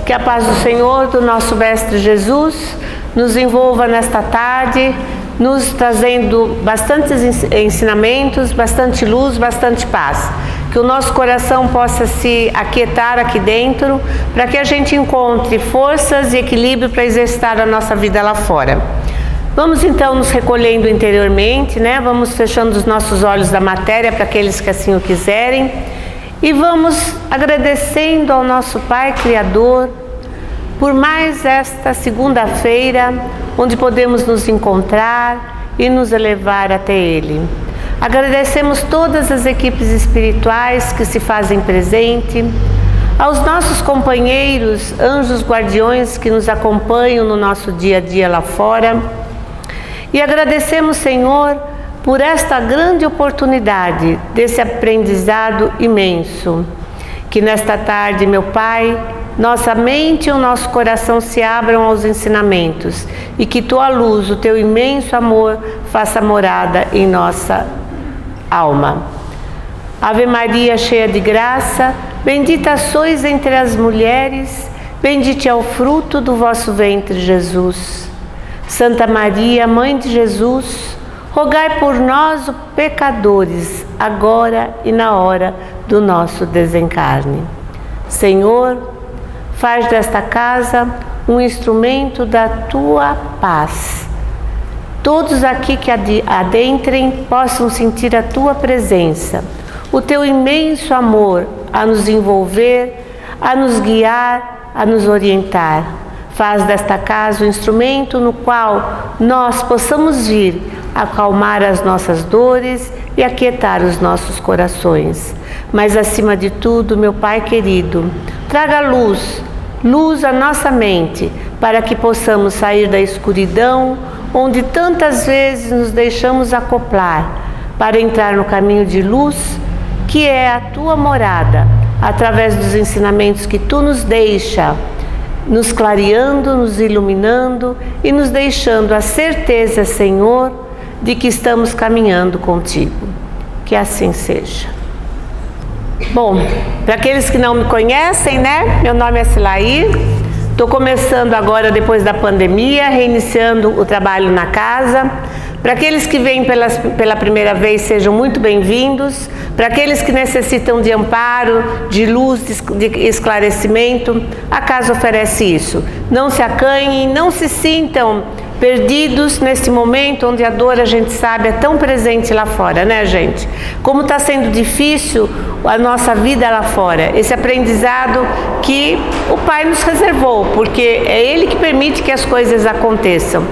Que a paz do Senhor, do nosso Mestre Jesus, nos envolva nesta tarde, nos trazendo bastantes ensinamentos, bastante luz, bastante paz. Que o nosso coração possa se aquietar aqui dentro, para que a gente encontre forças e equilíbrio para exercitar a nossa vida lá fora. Vamos então nos recolhendo interiormente, né? Vamos fechando os nossos olhos da matéria para aqueles que assim o quiserem. E vamos agradecendo ao nosso Pai Criador por mais esta segunda-feira, onde podemos nos encontrar e nos elevar até Ele. Agradecemos todas as equipes espirituais que se fazem presente, aos nossos companheiros, anjos guardiões que nos acompanham no nosso dia a dia lá fora. E agradecemos, Senhor, por esta grande oportunidade desse aprendizado imenso. Que nesta tarde, meu Pai, nossa mente e o nosso coração se abram aos ensinamentos e que Tua luz, o Teu imenso amor, faça morada em nossa alma. Ave Maria, cheia de graça, bendita sois entre as mulheres, bendito é o fruto do vosso ventre, Jesus. Santa Maria, Mãe de Jesus, rogai por nós, os pecadores, agora e na hora do nosso desencarne. Senhor, faz desta casa um instrumento da Tua paz. Todos aqui que adentrem possam sentir a Tua presença, o Teu imenso amor a nos envolver, a nos guiar, a nos orientar. Faz desta casa um instrumento no qual nós possamos vir acalmar as nossas dores e aquietar os nossos corações. Mas acima de tudo, meu Pai querido, traga luz à nossa mente, para que possamos sair da escuridão, onde tantas vezes nos deixamos acoplar, para entrar no caminho de luz, que é a Tua morada, através dos ensinamentos que Tu nos deixa, nos clareando, nos iluminando e nos deixando a certeza, Senhor, de que estamos caminhando contigo. Que assim seja. Bom, para aqueles que não me conhecem, né? Meu nome é Silair. Estou começando agora, depois da pandemia, reiniciando o trabalho na casa. Para aqueles que vêm pela primeira vez, sejam muito bem-vindos. Para aqueles que necessitam de amparo, de luz, de esclarecimento, a casa oferece isso. Não se acanhem, não se sintam perdidos nesse momento onde a dor, a gente sabe, é tão presente lá fora, né, gente? Como está sendo difícil a nossa vida lá fora, esse aprendizado que o Pai nos reservou, porque é Ele que permite que as coisas aconteçam.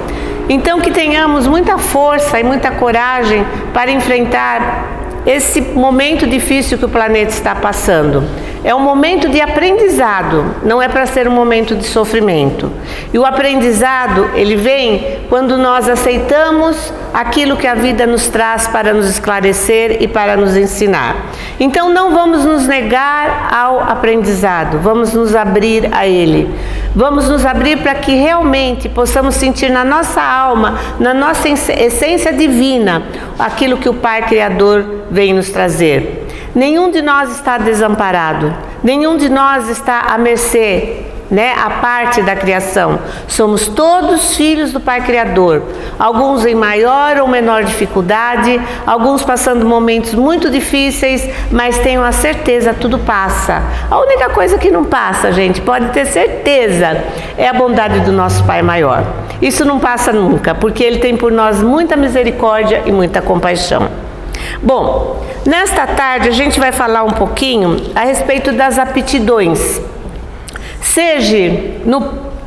Então que tenhamos muita força e muita coragem para enfrentar esse momento difícil que o planeta está passando. É um momento de aprendizado, não é para ser um momento de sofrimento. E o aprendizado, ele vem quando nós aceitamos aquilo que a vida nos traz para nos esclarecer e para nos ensinar. Então não vamos nos negar ao aprendizado, vamos nos abrir a ele. Vamos nos abrir para que realmente possamos sentir na nossa alma, na nossa essência divina, aquilo que o Pai Criador vem nos trazer. Nenhum de nós está desamparado, nenhum de nós está à mercê, né, a parte da criação. Somos todos filhos do Pai Criador, alguns em maior ou menor dificuldade, alguns passando momentos muito difíceis, mas tenham a certeza, tudo passa. A única coisa que não passa, gente, pode ter certeza, é a bondade do nosso Pai maior. Isso não passa nunca, porque Ele tem por nós muita misericórdia e muita compaixão. Bom, nesta tarde a gente vai falar um pouquinho a respeito das aptidões. Seja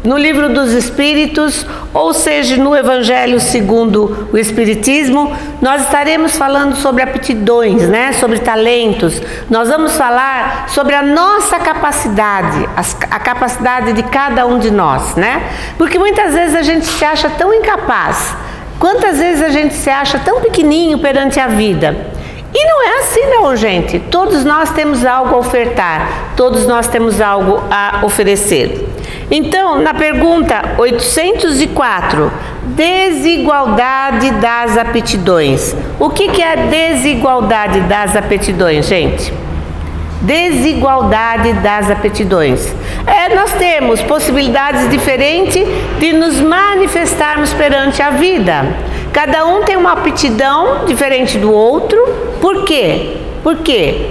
no livro dos Espíritos, ou seja no Evangelho segundo o Espiritismo, nós estaremos falando sobre aptidões, né? Sobre talentos. Nós vamos falar sobre a nossa capacidade, a capacidade de cada um de nós, né? Porque muitas vezes a gente se acha tão incapaz. Quantas vezes a gente se acha tão pequenininho perante a vida? E não é assim não, gente. Todos nós temos algo a ofertar, todos nós temos algo a oferecer. Então, na pergunta 804, desigualdade das aptidões. O que é a desigualdade das aptidões, gente? Desigualdade das aptidões. É nós temos possibilidades diferentes de nos manifestarmos perante a vida. Cada um tem uma aptidão diferente do outro. Por quê? Por quê?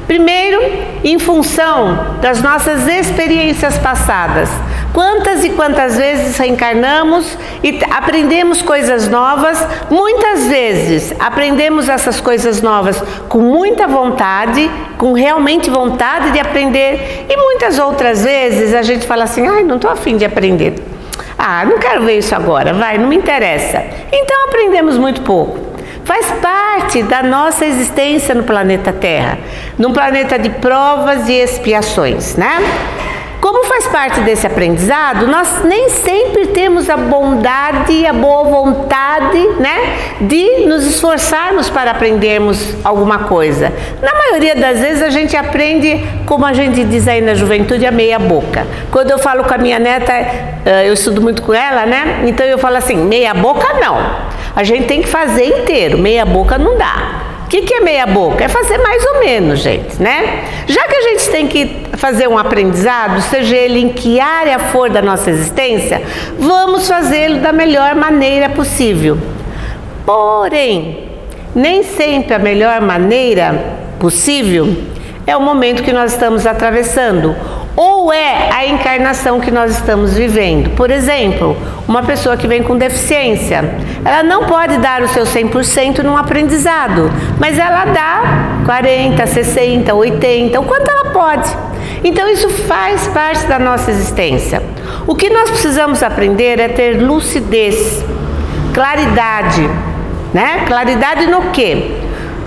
Primeiro, em função das nossas experiências passadas. Quantas e quantas vezes reencarnamos e aprendemos coisas novas. Muitas vezes aprendemos essas coisas novas com muita vontade, com realmente vontade de aprender. E muitas outras vezes a gente fala assim, ai, não estou afim de aprender. Ah, não quero ver isso agora, vai, não me interessa. Então aprendemos muito pouco. Faz parte da nossa existência no planeta Terra, num planeta de provas e expiações, né? Como faz parte desse aprendizado, nós nem sempre temos a bondade e a boa vontade, né, de nos esforçarmos para aprendermos alguma coisa. Na maioria das vezes a gente aprende, como a gente diz aí na juventude, a meia boca. Quando eu falo com a minha neta, eu estudo muito com ela, né? Então eu falo assim, meia boca não. A gente tem que fazer inteiro, meia boca não dá. O que é meia boca? É fazer mais ou menos, gente, né? Já que a gente tem que fazer um aprendizado, seja ele em que área for da nossa existência, vamos fazê-lo da melhor maneira possível. Porém, nem sempre a melhor maneira possível é o momento que nós estamos atravessando, ou é a encarnação que nós estamos vivendo. Por exemplo, uma pessoa que vem com deficiência, ela não pode dar o seu 100% num aprendizado, mas ela dá 40, 60, 80, o quanto ela pode. Então isso faz parte da nossa existência. O que nós precisamos aprender é ter lucidez, claridade, né? Claridade no quê?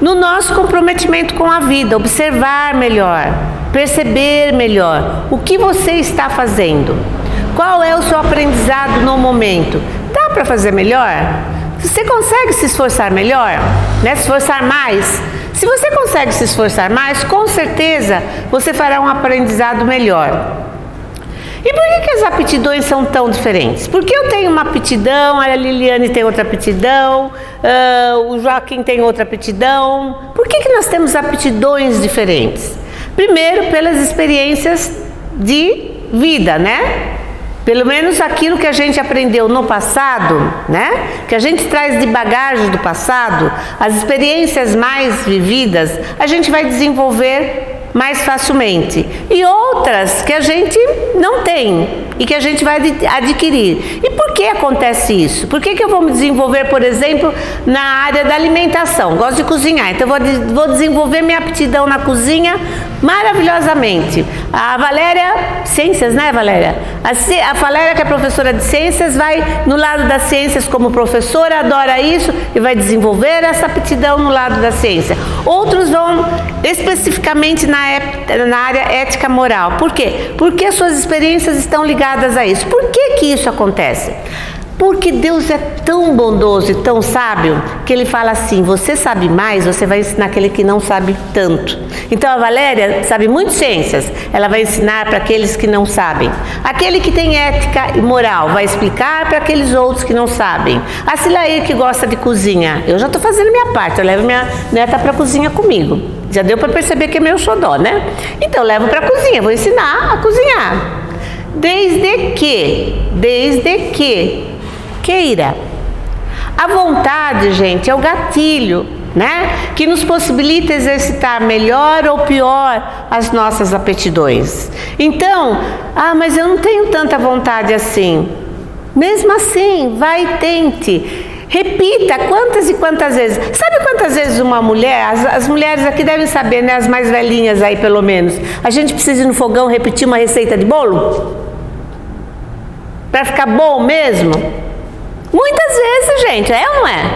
No nosso comprometimento com a vida, observar melhor, perceber melhor o que você está fazendo. Qual é o seu aprendizado no momento? Dá para fazer melhor? Você consegue se esforçar melhor? Né? Se esforçar mais? Se você consegue se esforçar mais, com certeza você fará um aprendizado melhor. E por que as aptidões são tão diferentes? Porque eu tenho uma aptidão, a Liliane tem outra aptidão, o Joaquim tem outra aptidão. Por que nós temos aptidões diferentes? Primeiro, pelas experiências de vida, né? Pelo menos aquilo que a gente aprendeu no passado, né? Que a gente traz de bagagem do passado, as experiências mais vividas, a gente vai desenvolver mais facilmente. E outras que a gente não tem e que a gente vai adquirir. E por que acontece isso? Por que eu vou me desenvolver, por exemplo, na área da alimentação? Gosto de cozinhar, então vou desenvolver minha aptidão na cozinha maravilhosamente. A Valéria, ciências, né, Valéria? A Valéria, que é professora de ciências, vai no lado das ciências como professora, adora isso e vai desenvolver essa aptidão no lado da ciência. Outros vão especificamente na área ética moral. Por quê? Porque as suas experiências estão ligadas a isso. Por que isso acontece? Porque Deus é tão bondoso e tão sábio que Ele fala assim, você sabe mais, você vai ensinar aquele que não sabe tanto. Então a Valéria sabe muito ciências, ela vai ensinar para aqueles que não sabem. Aquele que tem ética e moral vai explicar para aqueles outros que não sabem. A Cilair, que gosta de cozinha, eu já estou fazendo minha parte, eu levo minha neta para a cozinha comigo. Já deu para perceber que é meu xodó, né? Então eu levo para a cozinha, vou ensinar a cozinhar. Desde que queira. A vontade, gente, é o gatilho, né? Que nos possibilita exercitar melhor ou pior as nossas aptidões. Então, mas eu não tenho tanta vontade assim. Mesmo assim, vai e tente. Repita quantas e quantas vezes. Sabe quantas vezes uma mulher, as mulheres aqui devem saber, né? As mais velhinhas aí pelo menos. A gente precisa ir no fogão repetir uma receita de bolo? Para ficar bom mesmo? Muitas vezes, gente, é ou não é?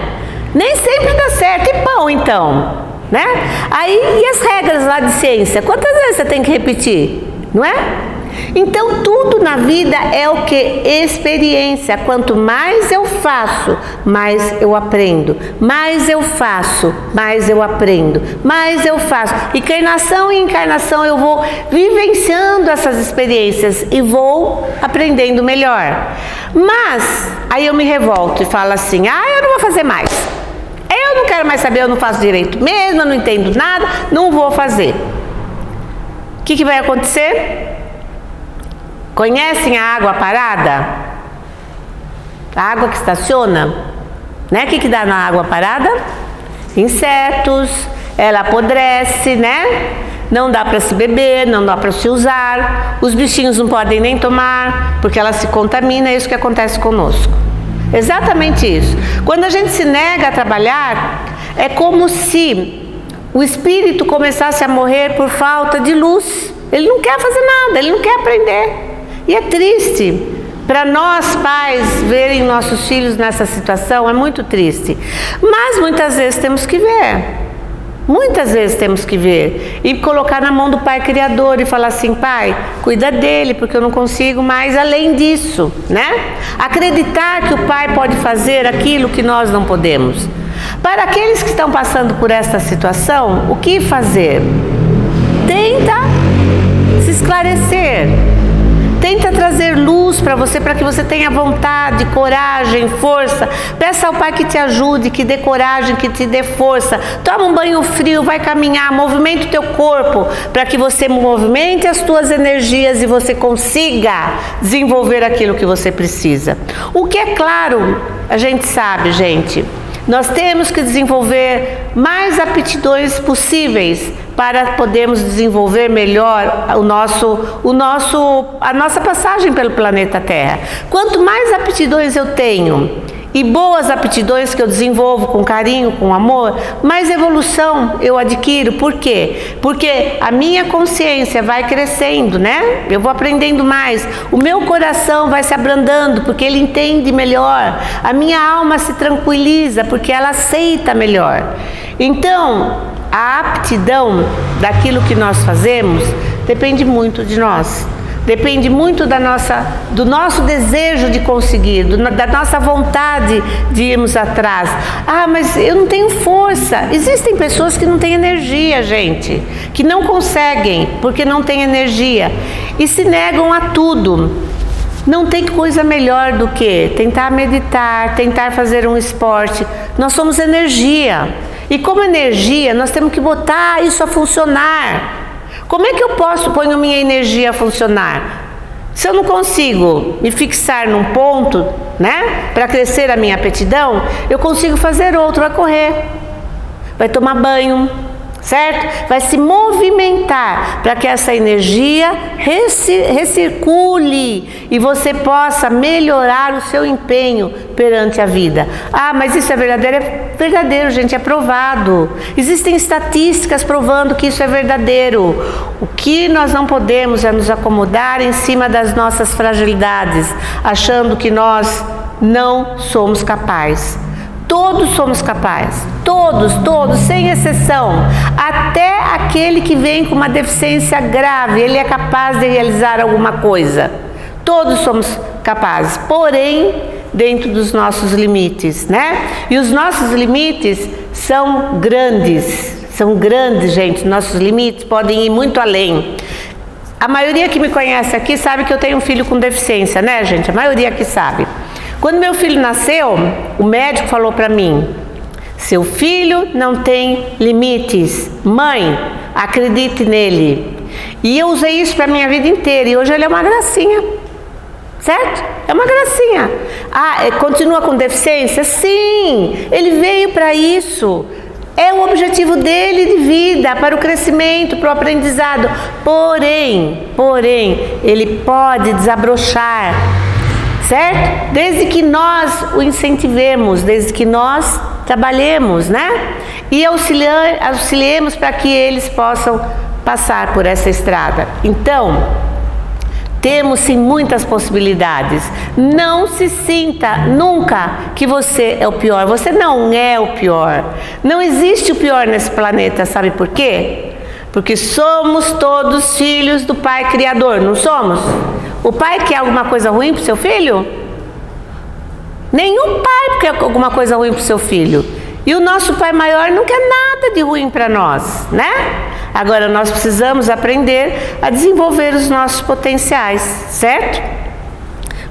Nem sempre dá certo. E pão, então? Né? Aí, e as regras lá de ciência? Quantas vezes você tem que repetir? Não é? Então, tudo na vida é o que? Experiência. Quanto mais eu faço, mais eu aprendo. Mais eu faço, mais eu aprendo. Mais eu faço. Encarnação em encarnação eu vou vivenciando essas experiências e vou aprendendo melhor. Mas, aí eu me revolto e falo assim, eu não vou fazer mais. Eu não quero mais saber, eu não faço direito mesmo, eu não entendo nada, não vou fazer. O que vai acontecer? Conhecem a água parada? A água que estaciona? Né? O que dá na água parada? Insetos, ela apodrece, né? Não dá para se beber, não dá para se usar, os bichinhos não podem nem tomar, porque ela se contamina, é isso que acontece conosco. Exatamente isso. Quando a gente se nega a trabalhar, é como se o espírito começasse a morrer por falta de luz. Ele não quer fazer nada, ele não quer aprender. E é triste. Para nós pais verem nossos filhos nessa situação é muito triste. Mas muitas vezes temos que ver. Muitas vezes temos que ver e colocar na mão do Pai Criador e falar assim: Pai, cuida dele, porque eu não consigo mais além disso, né? Acreditar que o Pai pode fazer aquilo que nós não podemos. Para aqueles que estão passando por esta situação, o que fazer? Tenta se esclarecer. Tenta trazer luz para você, para que você tenha vontade, coragem, força. Peça ao Pai que te ajude, que dê coragem, que te dê força. Toma um banho frio, vai caminhar, movimente o teu corpo, para que você movimente as tuas energias e você consiga desenvolver aquilo que você precisa. O que é claro, a gente sabe, gente, nós temos que desenvolver mais aptidões possíveis para podermos desenvolver melhor a nossa passagem pelo planeta Terra. Quanto mais aptidões eu tenho e boas aptidões que eu desenvolvo com carinho, com amor, mais evolução eu adquiro. Por quê? Porque a minha consciência vai crescendo, né? Eu vou aprendendo mais. O meu coração vai se abrandando, porque ele entende melhor. A minha alma se tranquiliza, porque ela aceita melhor. Então, a aptidão daquilo que nós fazemos depende muito de nós. Depende muito do nosso desejo de conseguir, da nossa vontade de irmos atrás. Ah, mas eu não tenho força. Existem pessoas que não têm energia, gente, que não conseguem porque não têm energia e se negam a tudo. Não tem coisa melhor do que tentar meditar, tentar fazer um esporte. Nós somos energia. E como energia, nós temos que botar isso a funcionar. Como é que eu pôr a minha energia a funcionar? Se eu não consigo me fixar num ponto, né, para crescer a minha aptidão, eu consigo fazer outro, vai correr, vai tomar banho, certo? Vai se movimentar para que essa energia recircule e você possa melhorar o seu empenho perante a vida. Ah, mas isso é verdadeiro? É verdadeiro, gente, é provado. Existem estatísticas provando que isso é verdadeiro. O que nós não podemos é nos acomodar em cima das nossas fragilidades, achando que nós não somos capazes. Todos somos capazes, todos, sem exceção. Até aquele que vem com uma deficiência grave, ele é capaz de realizar alguma coisa. Todos somos capazes, porém, dentro dos nossos limites, né? E os nossos limites são grandes, gente. Nossos limites podem ir muito além. A maioria que me conhece aqui sabe que eu tenho um filho com deficiência, né, gente? A maioria aqui sabe. Quando meu filho nasceu, o médico falou para mim: seu filho não tem limites, mãe, acredite nele. E eu usei isso para a minha vida inteira e hoje ele é uma gracinha, certo? É uma gracinha. Ah, continua com deficiência? Sim, ele veio para isso. É o objetivo dele de vida, para o crescimento, para o aprendizado. Porém, ele pode desabrochar, certo? Desde que nós o incentivemos, desde que nós trabalhemos, né? E auxiliemos para que eles possam passar por essa estrada. Então, temos sim muitas possibilidades. Não se sinta nunca que você é o pior. Você não é o pior. Não existe o pior nesse planeta, sabe por quê? Porque somos todos filhos do Pai Criador, não somos? O pai quer alguma coisa ruim para o seu filho? Nenhum pai quer alguma coisa ruim para o seu filho. E o nosso Pai Maior não quer nada de ruim para nós, né? Agora nós precisamos aprender a desenvolver os nossos potenciais, certo?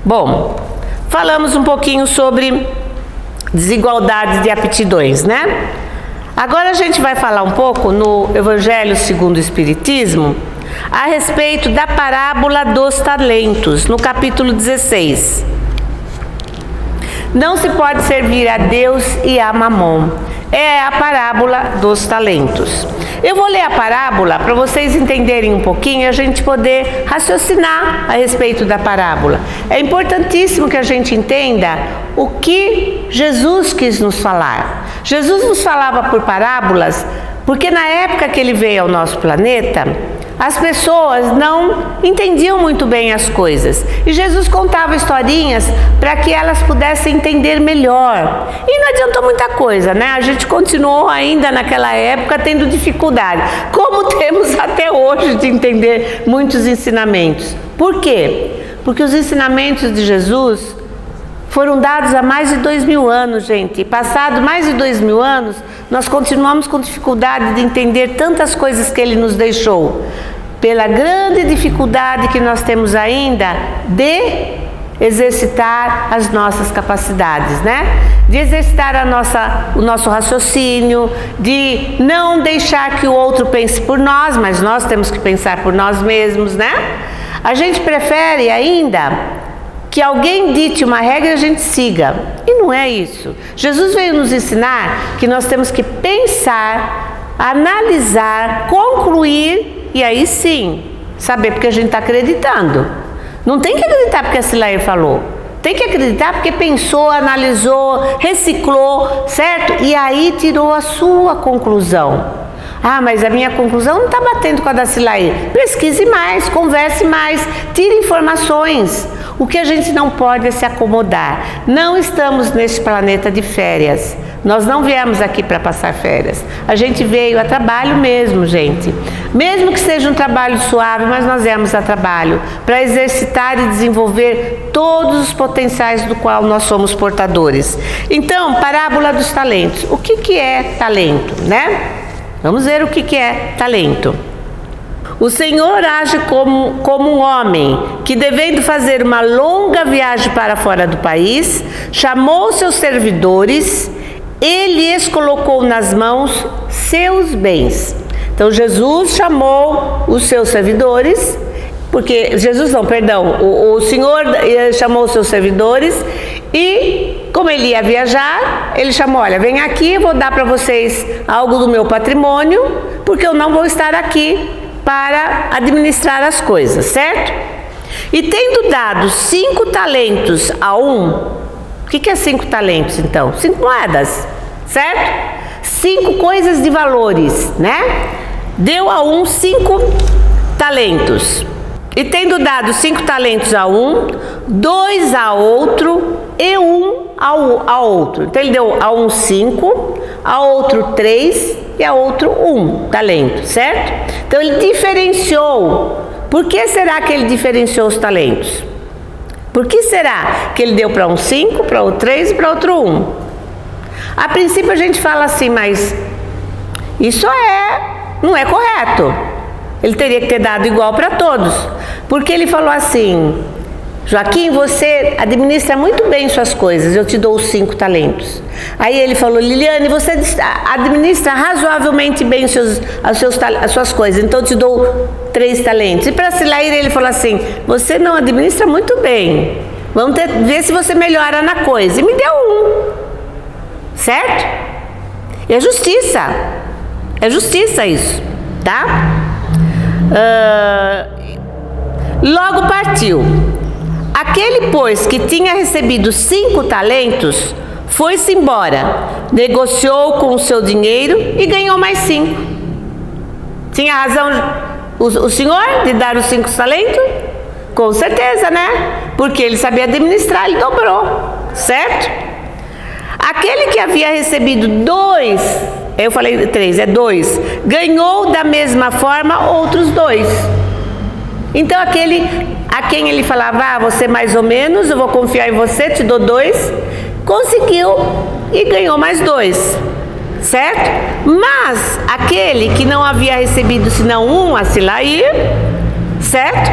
Bom, falamos um pouquinho sobre desigualdades de aptidões, né? Agora a gente vai falar um pouco no Evangelho segundo o Espiritismo a respeito da parábola dos talentos, no capítulo 16. Não se pode servir a Deus e a Mamon. É a parábola dos talentos. Eu vou ler a parábola para vocês entenderem um pouquinho e a gente poder raciocinar a respeito da parábola. É importantíssimo que a gente entenda o que Jesus quis nos falar. Jesus nos falava por parábolas porque na época que ele veio ao nosso planeta, as pessoas não entendiam muito bem as coisas. E Jesus contava historinhas para que elas pudessem entender melhor. E não adiantou muita coisa, né? A gente continuou ainda naquela época tendo dificuldade, como temos até hoje de entender muitos ensinamentos. Por quê? Porque os ensinamentos de Jesus foram dados há mais de 2000 anos, gente. E passado mais de 2000 anos, nós continuamos com dificuldade de entender tantas coisas que ele nos deixou. Pela grande dificuldade que nós temos ainda de exercitar as nossas capacidades, né? De exercitar o nosso raciocínio, de não deixar que o outro pense por nós, mas nós temos que pensar por nós mesmos, né? A gente prefere ainda que alguém dite uma regra e a gente siga. E não é isso. Jesus veio nos ensinar que nós temos que pensar, analisar, concluir e aí sim saber porque a gente está acreditando. Não tem que acreditar porque a Silair falou. Tem que acreditar porque pensou, analisou, reciclou, certo? E aí tirou a sua conclusão. Ah, mas a minha conclusão não está batendo com a da Silair. Pesquise mais, converse mais, tire informações. O que a gente não pode é se acomodar. Não estamos neste planeta de férias. Nós não viemos aqui para passar férias. A gente veio a trabalho mesmo, gente. Mesmo que seja um trabalho suave, mas nós viemos a trabalho para exercitar e desenvolver todos os potenciais do qual nós somos portadores. Então, parábola dos talentos. O que é talento, né? Vamos ver o que é talento. O Senhor age como um homem que, devendo fazer uma longa viagem para fora do país, chamou seus servidores e lhes colocou nas mãos seus bens. Então Jesus chamou os seus servidores, o Senhor chamou os seus servidores e, como ele ia viajar, ele chamou: olha, vem aqui, eu vou dar para vocês algo do meu patrimônio, porque eu não vou estar aqui para administrar as coisas, certo? E tendo dado 5 talentos a um, o que é 5 talentos então? 5 moedas, certo? 5 coisas de valores, né? Deu a um 5 talentos. E tendo dado 5 talentos a um, 2 a outro e 1 ao outro. Então ele deu a um 5, a outro 3 e a outro 1 talento, certo? Então ele diferenciou. Por que será que ele diferenciou os talentos? Por que será que ele deu para um 5, para outro 3 e para outro 1? A princípio a gente fala assim, mas isso não é correto. Ele teria que ter dado igual para todos. Porque ele falou assim: Joaquim, você administra muito bem suas coisas, eu te dou os 5 talentos. Aí ele falou: Liliane, você administra razoavelmente bem as suas coisas, então eu te dou 3 talentos. E para Silair ele falou assim: você não administra muito bem, vamos ver se você melhora na coisa. E me deu 1, certo? E é justiça isso, tá? Logo partiu. Aquele, pois, que tinha recebido 5 talentos, foi-se embora, negociou com o seu dinheiro e ganhou mais 5. Tinha razão o senhor de dar os 5 talentos? Com certeza, né? Porque ele sabia administrar, ele dobrou, certo? Aquele que havia recebido 2, eu falei 3, é 2, ganhou da mesma forma outros 2. Então aquele a quem ele falava: você mais ou menos, eu vou confiar em você, te dou 2, conseguiu e ganhou mais 2, certo? Mas aquele que não havia recebido senão 1, a Silair, certo?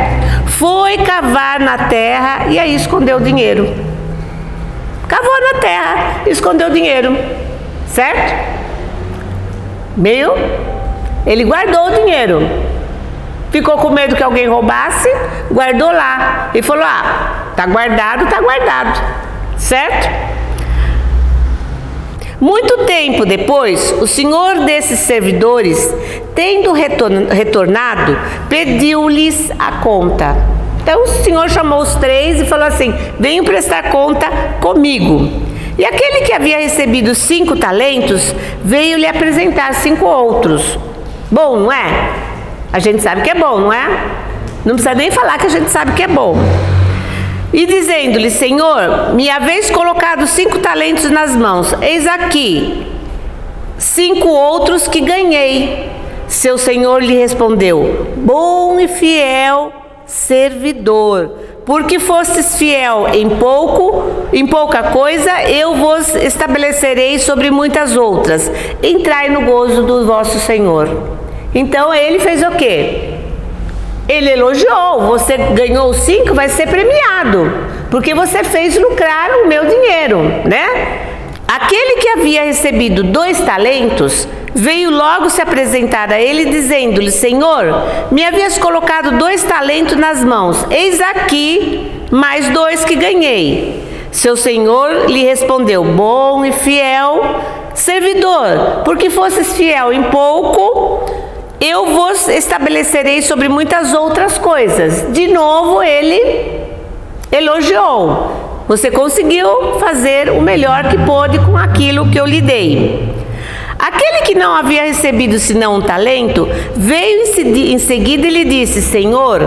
Foi cavar na terra e aí escondeu o dinheiro. Cavou na terra e escondeu o dinheiro, certo? Ele guardou o dinheiro. ficou com medo que alguém roubasse, guardou lá e falou: tá guardado, certo? Muito tempo depois, o senhor desses servidores, tendo retornado, pediu-lhes a conta. Então o senhor chamou os 3 e falou assim: venham prestar conta comigo. E aquele que havia recebido 5 talentos, veio lhe apresentar 5 outros. Bom, não é? A gente sabe que é bom, não é? Não precisa nem falar que a gente sabe que é bom. E dizendo-lhe: Senhor, me haveis colocado 5 talentos nas mãos, eis aqui 5 outros que ganhei. Seu senhor lhe respondeu: bom e fiel servidor, porque fostes fiel em pouca coisa, eu vos estabelecerei sobre muitas outras. Entrai no gozo do vosso Senhor. Então ele fez o quê? Ele elogiou: você ganhou 5, vai ser premiado, porque você fez lucrar o meu dinheiro, né? Aquele que havia recebido 2 talentos, veio logo se apresentar a ele, dizendo-lhe: Senhor, me havias colocado 2 talentos nas mãos, eis aqui mais 2 que ganhei. Seu senhor lhe respondeu: bom e fiel servidor, porque fostes fiel em pouco, eu vos estabelecerei sobre muitas outras coisas. De novo ele elogiou: você conseguiu fazer o melhor que pôde com aquilo que eu lhe dei. Aquele que não havia recebido senão um talento, veio em seguida e lhe disse: Senhor,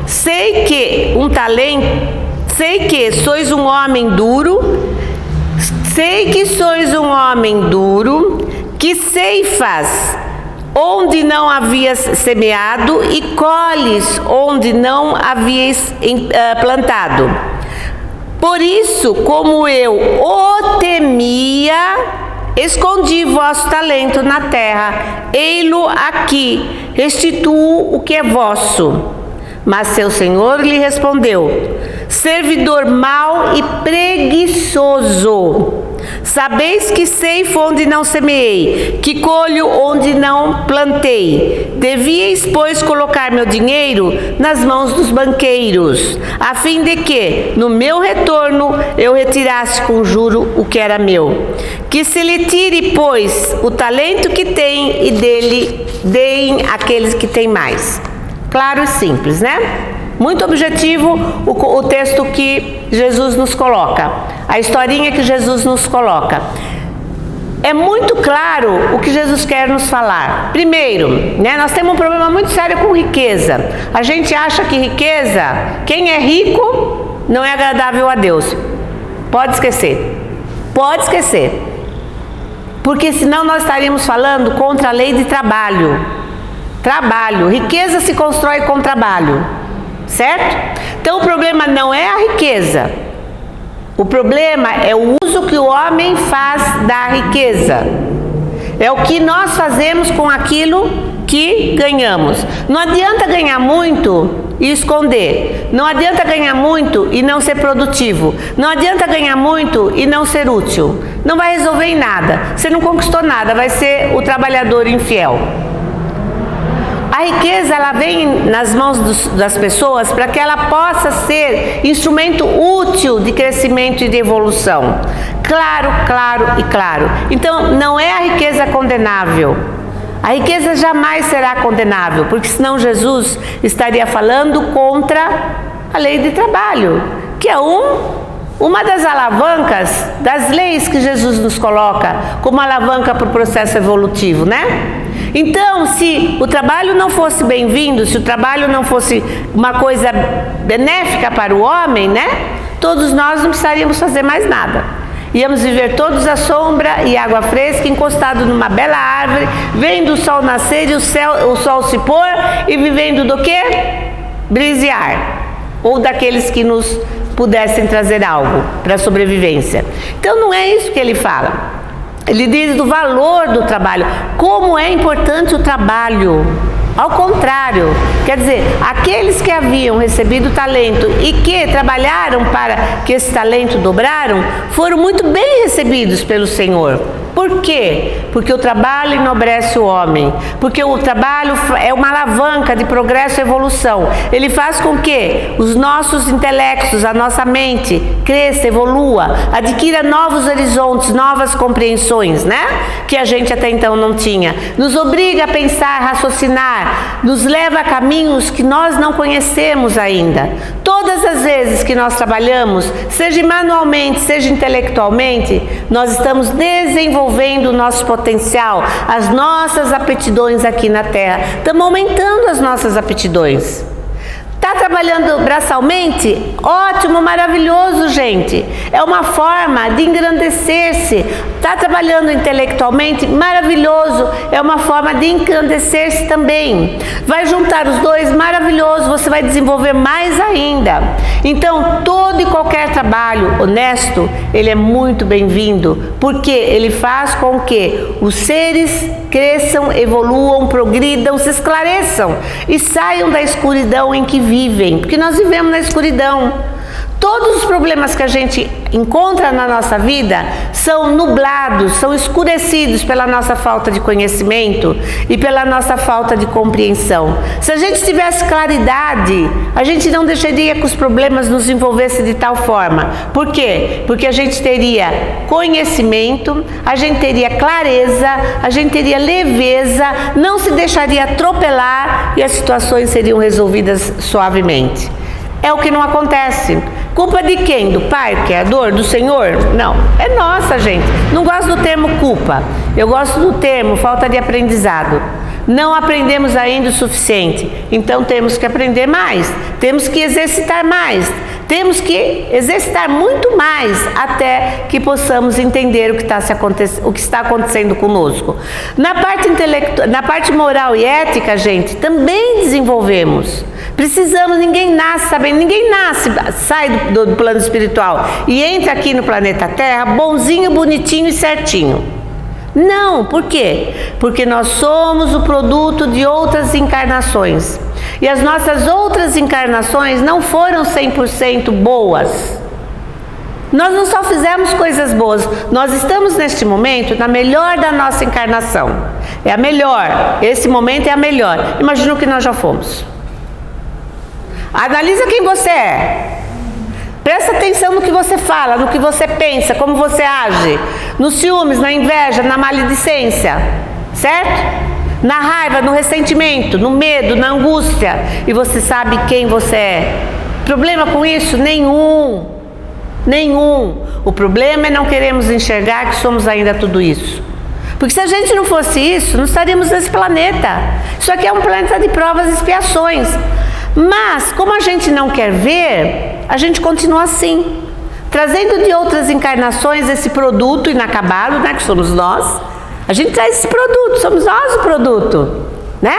sei que sois um homem duro, que ceifas onde não havias semeado e colhes onde não havias plantado. Por isso, como eu o temia, escondi vosso talento na terra, ei-lo aqui, restituo o que é vosso. Mas seu senhor lhe respondeu: servidor mau e preguiçoso, sabeis que ceifo onde não semeei, que colho onde não plantei. Devíeis, pois, colocar meu dinheiro nas mãos dos banqueiros, a fim de que, no meu retorno, eu retirasse com juro o que era meu. Que se lhe tire, pois, o talento que tem e dele deem àqueles que têm mais. Claro e simples, né? Muito objetivo o texto que Jesus nos coloca, a historinha que Jesus nos coloca. É muito claro o que Jesus quer nos falar. Primeiro, né, nós temos um problema muito sério com riqueza. A gente acha que riqueza, quem é rico, não é agradável a Deus. Pode esquecer. Porque senão nós estaríamos falando contra a lei de trabalho. Riqueza se constrói com trabalho, certo? Então o problema não é a riqueza, o problema é o uso que o homem faz da riqueza, é o que nós fazemos com aquilo que ganhamos. Não adianta ganhar muito e esconder, não adianta ganhar muito e não ser produtivo, não adianta ganhar muito e não ser útil, não vai resolver em nada, você não conquistou nada, vai ser o trabalhador infiel. A riqueza, ela vem nas mãos das pessoas para que ela possa ser instrumento útil de crescimento e de evolução. Claro. Então, não é a riqueza condenável. A riqueza jamais será condenável, porque senão Jesus estaria falando contra a lei de trabalho, que é uma das alavancas das leis que Jesus nos coloca como alavanca para o processo evolutivo, né? Então, se o trabalho não fosse bem-vindo, se o trabalho não fosse uma coisa benéfica para o homem, né? Todos nós não precisaríamos fazer mais nada. Íamos viver todos à sombra e água fresca, encostado numa bela árvore, vendo o sol nascer e o sol se pôr e vivendo do quê? Brisear. Ou daqueles que nos pudessem trazer algo para a sobrevivência. Então não é isso que ele fala. Ele diz do valor do trabalho, como é importante o trabalho. Ao contrário, quer dizer, aqueles que haviam recebido talento e que trabalharam para que esse talento dobraram, foram muito bem recebidos pelo Senhor. Por Por quê? Porque o trabalho enobrece o homem, porque o trabalho é uma alavanca de progresso e evolução. Ele faz com que os nossos intelectos, a nossa mente cresça, evolua, adquira novos horizontes, novas compreensões, né? Que a gente até então não tinha. Nos obriga a pensar, raciocinar, nos leva a caminhos que nós não conhecemos ainda. Todas as vezes que nós trabalhamos, seja manualmente, seja intelectualmente, nós estamos desenvolvendo o nosso potencial, as nossas aptidões aqui na Terra. Estamos aumentando as nossas aptidões. Está trabalhando braçalmente? Ótimo, maravilhoso, gente. É uma forma de engrandecer-se. Está trabalhando intelectualmente? Maravilhoso. É uma forma de engrandecer-se também. Vai juntar os dois? Maravilhoso. Você vai desenvolver mais ainda. Então, todo e qualquer trabalho honesto, ele é muito bem-vindo, porque ele faz com que os seres cresçam, evoluam, progridam, se esclareçam e saiam da escuridão em que vivem, porque nós vivemos na escuridão. Todos os problemas que a gente encontra na nossa vida são nublados, são escurecidos pela nossa falta de conhecimento e pela nossa falta de compreensão. Se a gente tivesse claridade, a gente não deixaria que os problemas nos envolvessem de tal forma. Por quê? Porque a gente teria conhecimento, a gente teria clareza, a gente teria leveza, não se deixaria atropelar e as situações seriam resolvidas suavemente. É o que não acontece. Culpa de quem? Do Pai, Criador? Do Senhor? Não, é nossa, gente. Não gosto do termo culpa. Eu gosto do termo falta de aprendizado. Não aprendemos ainda o suficiente. Então temos que aprender mais. Temos que exercitar mais. Temos que exercitar muito mais até que possamos entender o que está acontecendo conosco. Na parte intelectual, na parte moral e ética, gente, também desenvolvemos. Precisamos, ninguém nasce sabendo, ninguém nasce, sai do plano espiritual e entra aqui no planeta Terra bonzinho, bonitinho e certinho. Não, por quê? Porque nós somos o produto de outras encarnações. E as nossas outras encarnações não foram 100% boas. Nós não só fizemos coisas boas, nós estamos neste momento na melhor da nossa encarnação. É a melhor, esse momento é a melhor. Imagina o que nós já fomos. Analisa quem você é. Presta atenção no que você fala, no que você pensa, como você age. Nos ciúmes, na inveja, na maledicência. Certo? Na raiva, no ressentimento, no medo, na angústia. E você sabe quem você é. Problema com isso? Nenhum. Nenhum. O problema é não queremos enxergar que somos ainda tudo isso. Porque se a gente não fosse isso, não estaríamos nesse planeta. Isso aqui é um planeta de provas e expiações. Mas, como a gente não quer ver, a gente continua assim, trazendo de outras encarnações esse produto inacabado, né, que somos nós. A gente traz esse produto, somos nós o produto, né?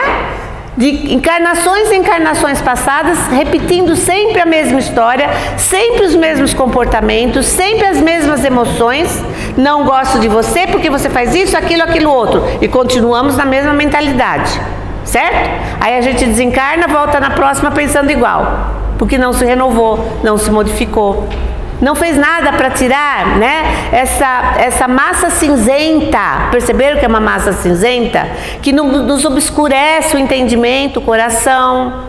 De encarnações em encarnações passadas, repetindo sempre a mesma história, sempre os mesmos comportamentos, sempre as mesmas emoções. Não gosto de você porque você faz isso, aquilo, outro. E continuamos na mesma mentalidade. Certo? Aí a gente desencarna, volta na próxima pensando igual, porque não se renovou, não se modificou, não fez nada para tirar, né, essa massa cinzenta. Perceberam que é uma massa cinzenta? Que nos obscurece o entendimento, o coração,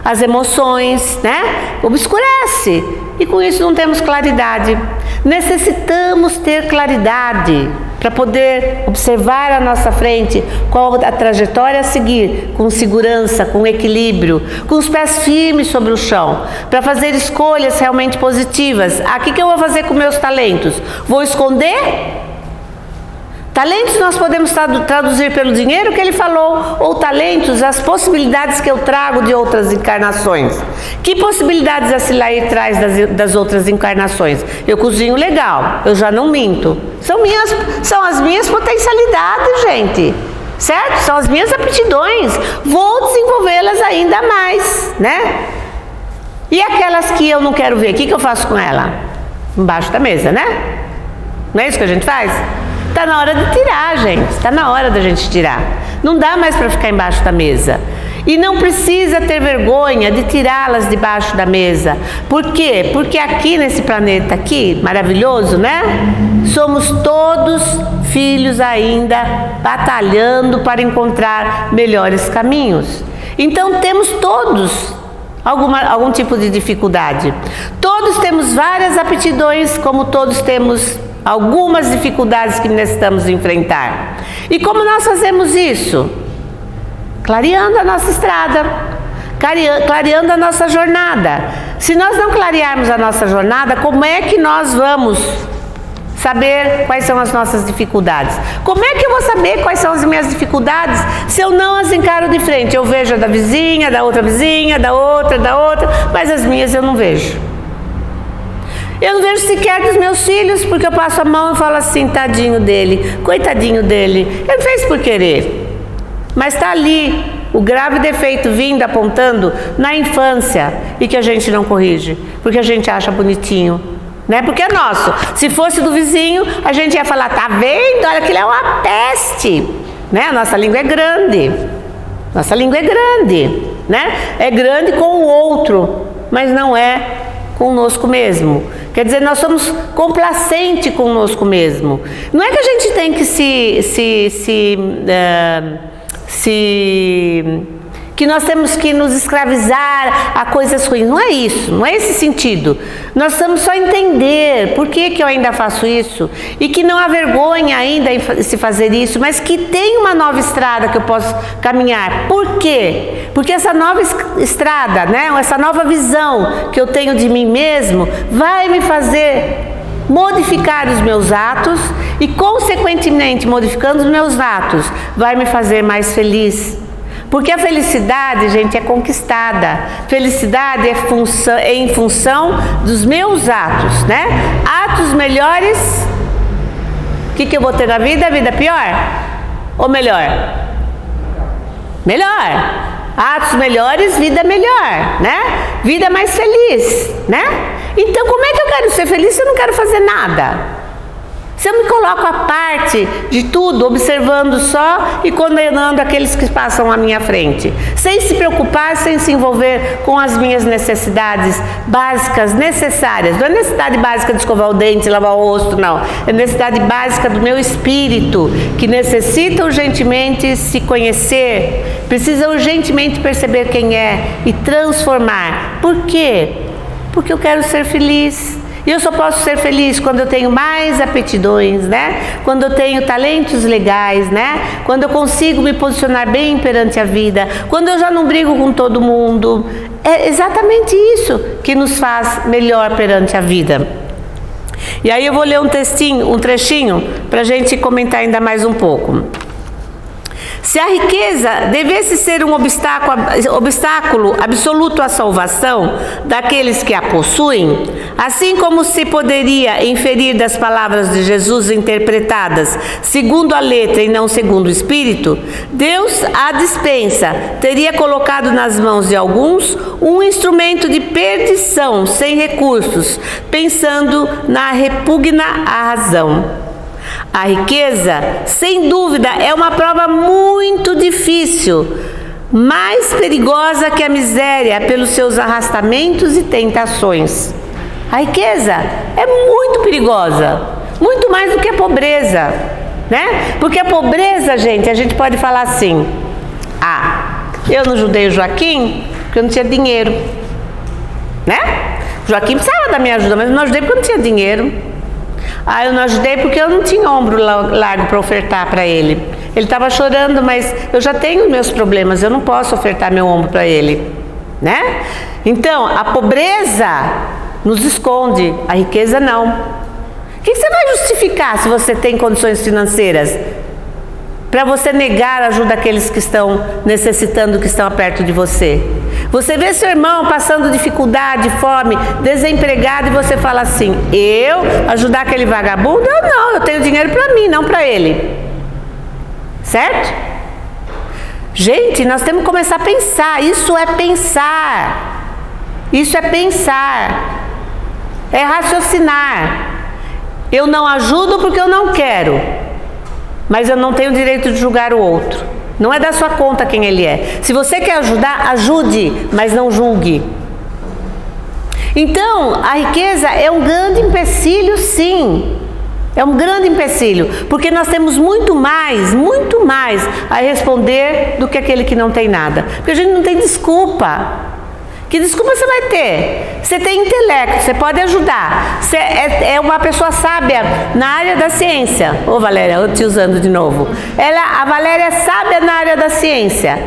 as emoções, né? Obscurece. E com isso não temos claridade. Necessitamos ter claridade para poder observar à nossa frente qual a trajetória a seguir, com segurança, com equilíbrio, com os pés firmes sobre o chão, para fazer escolhas realmente positivas. Aqui que eu vou fazer com meus talentos? Vou esconder? Talentos nós podemos traduzir pelo dinheiro que ele falou, ou talentos, as possibilidades que eu trago de outras encarnações. Que possibilidades a Silair traz das outras encarnações? Eu cozinho legal, eu já não minto. São as minhas potencialidades, gente. Certo? São as minhas aptidões. Vou desenvolvê-las ainda mais, né? E aquelas que eu não quero ver, o que eu faço com ela? Embaixo da mesa, né? Não é isso que a gente faz? Está na hora de tirar, gente. Está na hora da gente tirar. Não dá mais para ficar embaixo da mesa. E não precisa ter vergonha de tirá-las debaixo da mesa. Por quê? Porque aqui nesse planeta aqui, maravilhoso, né? Somos todos filhos ainda batalhando para encontrar melhores caminhos. Então temos todos algum tipo de dificuldade. Todos temos várias aptidões, como todos temos algumas dificuldades que necessitamos enfrentar. E como nós fazemos isso? Clareando a nossa estrada, clareando a nossa jornada. Se nós não clarearmos a nossa jornada, como é que nós vamos saber quais são as nossas dificuldades? Como é que eu vou saber quais são as minhas dificuldades se eu não as encaro de frente? Eu vejo a da vizinha, da outra vizinha, da outra, mas as minhas eu não vejo. Eu não vejo sequer dos meus filhos, porque eu passo a mão e falo assim, tadinho dele, coitadinho dele, ele fez por querer. Mas está ali o grave defeito vindo, apontando na infância e que a gente não corrige, porque a gente acha bonitinho. Né? Porque é nosso. Se fosse do vizinho, a gente ia falar, tá vendo? Olha, aquilo é uma peste. Né? A nossa língua é grande. Nossa língua é grande. Né? É grande com o outro, mas não é conosco mesmo. Quer dizer, nós somos complacentes conosco mesmo. Não é que a gente tem que que nós temos que nos escravizar a coisas ruins. Não é isso, não é esse sentido. Nós precisamos só entender por que eu ainda faço isso e que não há vergonha ainda em se fazer isso, mas que tem uma nova estrada que eu posso caminhar. Por quê? Porque essa nova estrada, né, essa nova visão que eu tenho de mim mesmo vai me fazer modificar os meus atos e, consequentemente, modificando os meus atos, vai me fazer mais feliz. Porque a felicidade, gente, é conquistada. Felicidade é em função dos meus atos, né? Atos melhores, o que eu vou ter na vida? Vida pior? Ou melhor? Melhor. Atos melhores, vida melhor, né? Vida mais feliz, né? Então, como é que eu quero ser feliz se eu não quero fazer nada? Se eu me coloco à parte de tudo, observando só e condenando aqueles que passam à minha frente, sem se preocupar, sem se envolver com as minhas necessidades básicas, necessárias. Não é necessidade básica de escovar o dente, lavar o rosto, não. É necessidade básica do meu espírito, que necessita urgentemente se conhecer, precisa urgentemente perceber quem é e transformar. Por quê? Porque eu quero ser feliz. E eu só posso ser feliz quando eu tenho mais aptidões, né? Quando eu tenho talentos legais, né? Quando eu consigo me posicionar bem perante a vida, quando eu já não brigo com todo mundo. É exatamente isso que nos faz melhor perante a vida. E aí eu vou ler um trechinho, para a gente comentar ainda mais um pouco. Se a riqueza devesse ser um obstáculo absoluto à salvação daqueles que a possuem, assim como se poderia inferir das palavras de Jesus interpretadas segundo a letra e não segundo o espírito, Deus, à dispensa, teria colocado nas mãos de alguns um instrumento de perdição sem recursos, pensando na repugna à razão. A riqueza, sem dúvida, é uma prova muito difícil, mais perigosa que a miséria pelos seus arrastamentos e tentações. A riqueza é muito perigosa, muito mais do que a pobreza, né? Porque a pobreza, gente, a gente pode falar assim, eu não ajudei o Joaquim porque eu não tinha dinheiro, né? O Joaquim precisava da minha ajuda, mas eu não ajudei porque eu não tinha dinheiro. Eu não ajudei porque eu não tinha ombro largo para ofertar para ele. Ele estava chorando, mas eu já tenho meus problemas, eu não posso ofertar meu ombro para ele, né? Então, a pobreza nos esconde, a riqueza não. O que você vai justificar se você tem condições financeiras? Para você negar a ajuda àqueles que estão necessitando, que estão perto de você. Você vê seu irmão passando dificuldade, fome, desempregado e você fala assim, eu ajudar aquele vagabundo? Eu tenho dinheiro para mim, não para ele. Certo? Gente, nós temos que começar a pensar, isso é pensar. Isso é pensar. É raciocinar. Eu não ajudo porque eu não quero. Mas eu não tenho o direito de julgar o outro. Não é da sua conta quem ele é. Se você quer ajudar, ajude, mas não julgue. Então, a riqueza é um grande empecilho, sim. É um grande empecilho, porque nós temos muito mais a responder do que aquele que não tem nada. Porque a gente não tem desculpa. Que desculpa você vai ter? Você tem intelecto, você pode ajudar. Você é uma pessoa sábia na área da ciência. Ô Valéria, eu te usando de novo. A Valéria é sábia na área da ciência.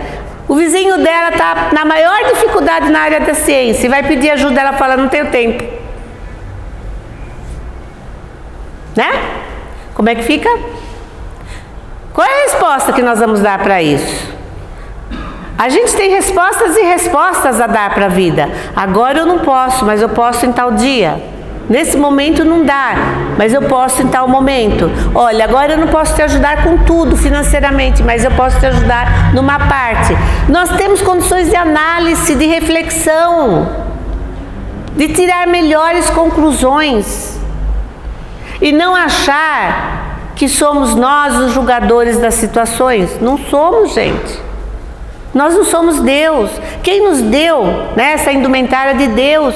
O vizinho dela está na maior dificuldade na área da ciência e vai pedir ajuda, ela fala, não tenho tempo. Né? Como é que fica? Qual é a resposta que nós vamos dar para isso? A gente tem respostas e respostas a dar para a vida. Agora eu não posso, mas eu posso em tal dia. Nesse momento não dá, mas eu posso em tal momento. Olha, agora eu não posso te ajudar com tudo financeiramente, mas eu posso te ajudar numa parte. Nós temos condições de análise, de reflexão, de tirar melhores conclusões. E não achar que somos nós os julgadores das situações. Não somos, gente. Nós não somos Deus. Quem nos deu, né, essa indumentária de Deus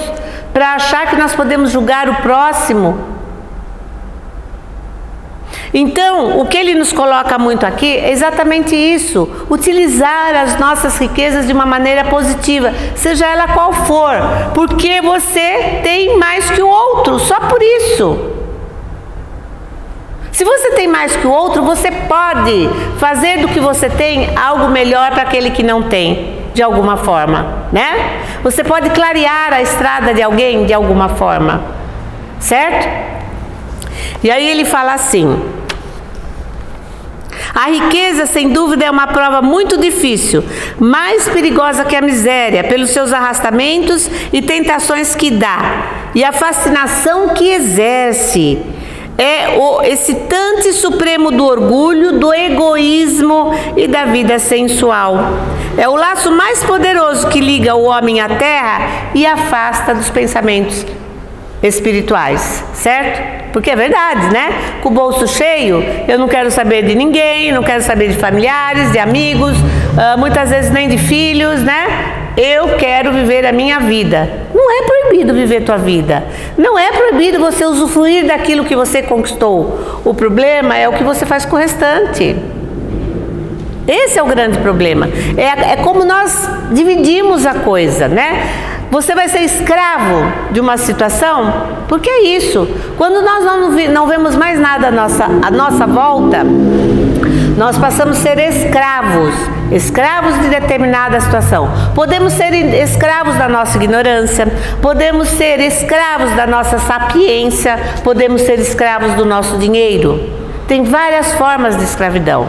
para achar que nós podemos julgar o próximo? Então, o que ele nos coloca muito aqui é exatamente isso. Utilizar as nossas riquezas de uma maneira positiva, seja ela qual for. Porque você tem mais que o outro, só por isso. Se você tem mais que o outro, você pode fazer do que você tem algo melhor para aquele que não tem, de alguma forma, né? Você pode clarear a estrada de alguém de alguma forma, certo? E aí ele fala assim: a riqueza, sem dúvida, é uma prova muito difícil, mais perigosa que a miséria, pelos seus arrastamentos e tentações que dá, e a fascinação que exerce. É o excitante supremo do orgulho, do egoísmo e da vida sensual. É o laço mais poderoso que liga o homem à terra e afasta dos pensamentos espirituais, certo? Porque é verdade, né? Com o bolso cheio, eu não quero saber de ninguém, não quero saber de familiares, de amigos, muitas vezes nem de filhos, né? Eu quero viver a minha vida. Não é proibido viver tua vida. Não é proibido você usufruir daquilo que você conquistou. O problema é o que você faz com o restante. Esse é o grande problema. É como nós dividimos a coisa, né? Você vai ser escravo de uma situação, porque é isso. Quando nós não vemos mais nada à nossa volta, nós passamos a ser escravos de determinada situação. Podemos ser escravos da nossa ignorância, podemos ser escravos da nossa sapiência, podemos ser escravos do nosso dinheiro. Tem várias formas de escravidão.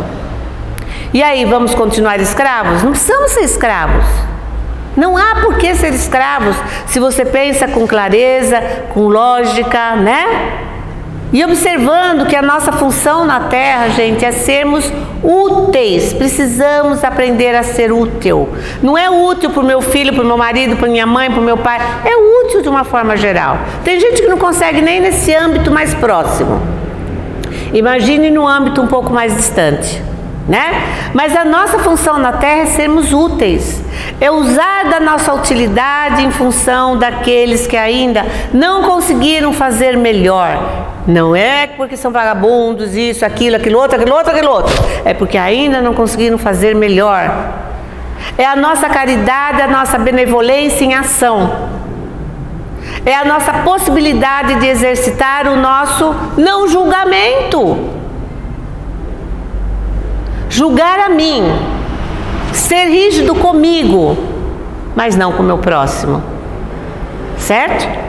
E aí, vamos continuar escravos? Não precisamos ser escravos. Não há por que ser escravos se você pensa com clareza, com lógica, né? E observando que a nossa função na Terra, gente, é sermos úteis. Precisamos aprender a ser útil. Não é útil para o meu filho, para o meu marido, para minha mãe, para o meu pai. É útil de uma forma geral. Tem gente que não consegue nem nesse âmbito mais próximo. Imagine no âmbito um pouco mais distante, né? Mas a nossa função na Terra é sermos úteis. É usar da nossa utilidade em função daqueles que ainda não conseguiram fazer melhor. Não é porque são vagabundos, isso, aquilo, aquilo outro. É porque ainda não conseguiram fazer melhor. É a nossa caridade, a nossa benevolência em ação. É a nossa possibilidade de exercitar o nosso não julgamento. Julgar a mim, ser rígido comigo, mas não com o meu próximo, certo?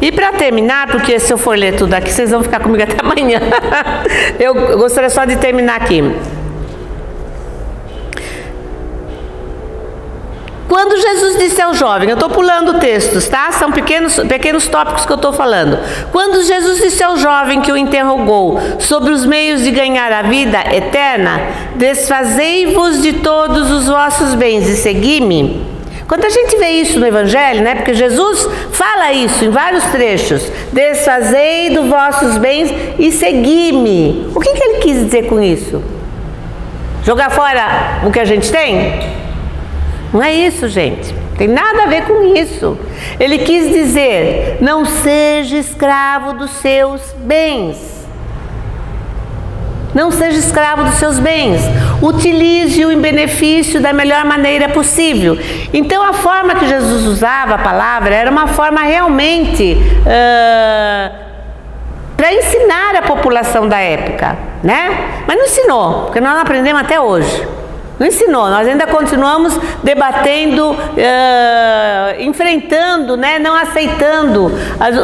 E para terminar, porque se eu for ler tudo aqui, vocês vão ficar comigo até amanhã. Eu gostaria só de terminar aqui. Quando Jesus disse ao jovem, eu estou pulando textos, tá? São pequenos tópicos que eu estou falando. Quando Jesus disse ao jovem que o interrogou sobre os meios de ganhar a vida eterna, desfazei-vos de todos os vossos bens e segui-me. Quando a gente vê isso no Evangelho, né? Porque Jesus fala isso em vários trechos. Desfazei dos vossos bens e segui-me. O que ele quis dizer com isso? Jogar fora o que a gente tem? Não é isso, gente. Tem nada a ver com isso. Ele quis dizer: não seja escravo dos seus bens. Não seja escravo dos seus bens. Utilize-o em benefício da melhor maneira possível. Então, a forma que Jesus usava a palavra era uma forma realmente para ensinar a população da época, né? Mas não ensinou, porque nós não aprendemos até hoje. Não ensinou, nós ainda continuamos debatendo, enfrentando, né? Não aceitando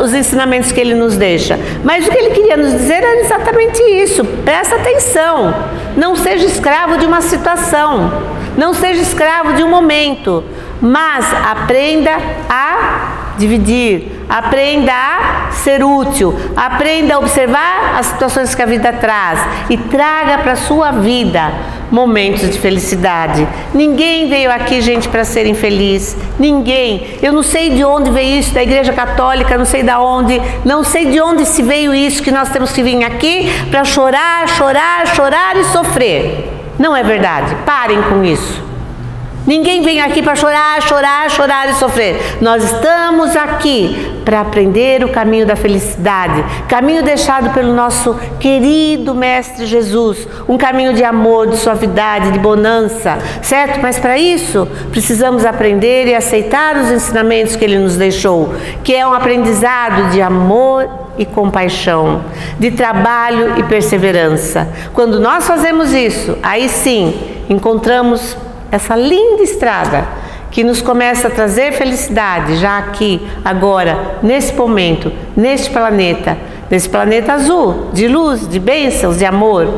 os ensinamentos que ele nos deixa. Mas o que ele queria nos dizer era exatamente isso. Presta atenção, não seja escravo de uma situação, não seja escravo de um momento, mas aprenda a dividir, aprenda a ser útil, aprenda a observar as situações que a vida traz e traga para a sua vida momentos de felicidade. Ninguém veio aqui, gente, para ser infeliz. Ninguém. Eu não sei de onde veio isso da Igreja Católica, não sei de onde se veio isso que nós temos que vir aqui para chorar, chorar, chorar e sofrer. Não é verdade. Parem com isso. Ninguém vem aqui para chorar, chorar, chorar e sofrer. Nós estamos aqui para aprender o caminho da felicidade, caminho deixado pelo nosso querido Mestre Jesus, um caminho de amor, de suavidade, de bonança, certo? Mas para isso precisamos aprender e aceitar os ensinamentos que Ele nos deixou, que é um aprendizado de amor e compaixão, de trabalho e perseverança. Quando nós fazemos isso, aí sim encontramos essa linda estrada que nos começa a trazer felicidade já aqui, agora, nesse momento, nesse planeta azul, de luz, de bênçãos, de amor,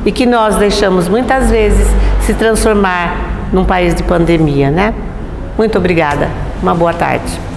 e que nós deixamos muitas vezes se transformar num país de pandemia, né? Muito obrigada, uma boa tarde.